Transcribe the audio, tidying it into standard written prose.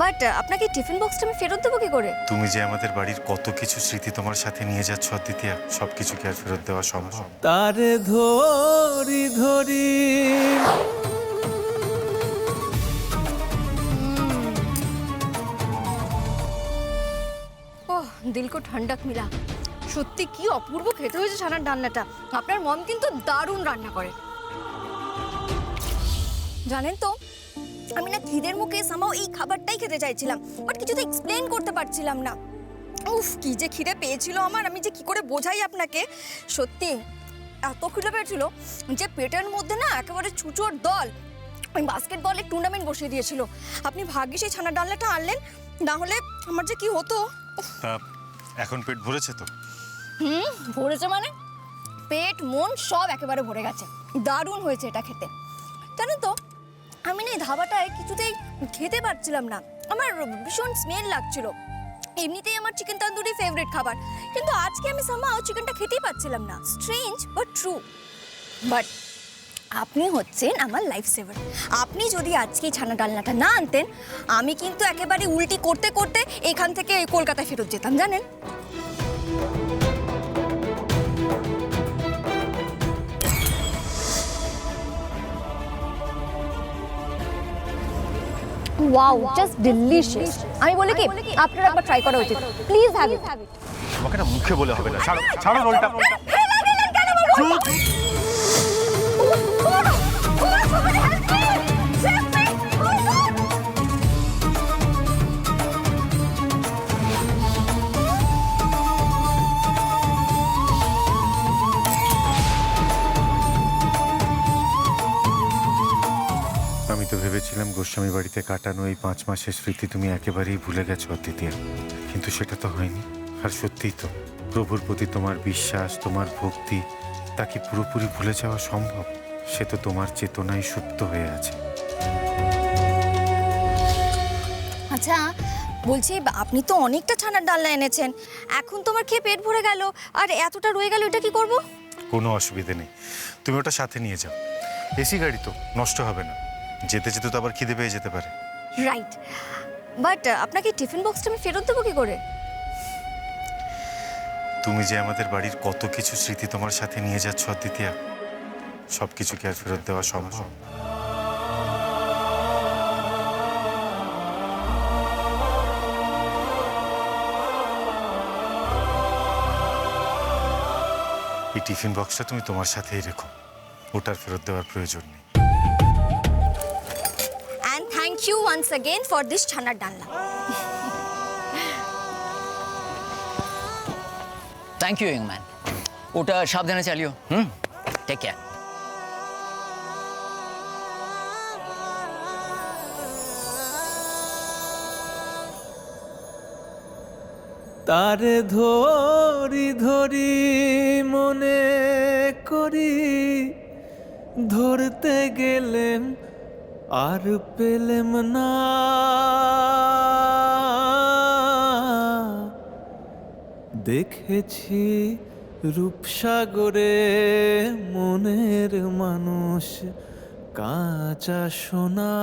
But আপনাকে tiffin বক্সটা আমি ফেরত দেবো কি করে? তুমি যে আমাদের বাড়ির কত কিছু স্মৃতি তোমার সাথে নিয়ে যাচ্ছ অদ্বিতীয়া, সবকিছু কি আর ফেরত দেওয়া সম্ভব? তারে ধরি ধরি ওহ, দিল কো ঠান্ডাক মিলা। সত্যি কি অপূর্ব খেতে হয়েছে ছানার ডালনাটা। আপনার মম কিন্তু দারুণ রান্না করে। জানেন তো, আমি না খিদের মুখে সামাও এই খাবারটাই খেতে চাইছিলাম, বাট কিছু তো এক্সপ্লেন করতে পারছিলাম না। উফ, কি যে খিদে পেয়েছিল আমার, আমি যে কি করে বোঝাই আপনাকে। সত্যি এত খিদে পেয়েছিল যে পেটের মধ্যে না একেবারে ছুঁচোর দল ওই বাস্কেটবলের টুর্নামেন্ট বসিয়ে দিয়েছিল। আপনি ভাগ্যে সেই ছানার ডালনাটা আনলেন, না হলে আমার যে কি হতো। তা এখন পেট ভরেছে তো? ভরেছে মানে পেট মন সব একেবারে ভরে গেছে। দারুণ হয়েছে এটা খেতে। জানেন তো, আমি না এই ধাবাটায় কিছুতেই খেতে পারছিলাম না, আমার ভীষণ স্মেল লাগছিল। এমনিতেই আমার চিকেন তন্দুরি ফেভারিট খাবার, কিন্তু আজকে আমি সামাও চিকেনটা খেতেই পাচ্ছিলাম না। Strange but true. বাট আপনি হচ্ছেন আমার লাইফ সেভার। আপনি যদি আজকে ছানা ডালনাটা না আনতেন, আমি কিন্তু একেবারে উল্টি করতে করতে এখান থেকে কলকাতায় ফেরত যেতাম, জানেন। Wow, just delicious. আমি বলি কি, আপনার একবার ট্রাই করা উচিত। Please have it. তোমাকে না মুখে বলে হবে না, ছাড়ো ছাড়ো রোলটা। আমি তো ভেবেছিলাম গোস্বামী বাড়িতে কাটানো এই 5 মাসের স্মৃতি তুমি একেবারেই ভুলে গেছো অদ্বিতীয়া, কিন্তু সেটা তো হয়নি। আর সত্যিই তো, প্রভুর প্রতি তোমার বিশ্বাস, তোমার ভক্তি, তা কি পুরোপুরি ভুলে যাওয়া সম্ভব? সে তো তোমার চেতনায় সুপ্ত হয়ে আছে। আচ্ছা বলছি, আপনি তো অনেকটা ছানার ডালনা এনেছেন, এখন তোমার খেয়ে পেট ভরে গেল, আর এতটা রয়ে গেল, এটা কি করব? কোনো অসুবিধে নেই, তুমি ওটা সাথে নিয়ে যাও। এসি গাড়ি তো, নষ্ট হবে না। যেতে যেতে তো আবার খিদে পেয়ে যেতে পারে। রাইট, বাট আপনাকে টিফিন বক্সটা আমি ফেরত দেবো কি করে? তুমি যে আমাদের বাড়ির কত কিছু স্মৃতি তোমার সাথে নিয়ে যাচ্ছ অদ্বিতীয়া, সবকিছু কি আর ফেরত দেওয়া সম্ভব? এই টিফিন বক্সটা তুমি তোমার সাথেই রেখো, ওটার ফেরত দেওয়ার প্রয়োজন নেই। And thank you once again for this ছানার ডালনা। Thank you young man. ওটা সাবধানে চালিও। Take care. তারে ধরি ধরি মনে করি, ধরতে গেলেম আর পেলেম না। দেখেছি রূপসাগরে মনের মানুষ কাঁচা সোনা।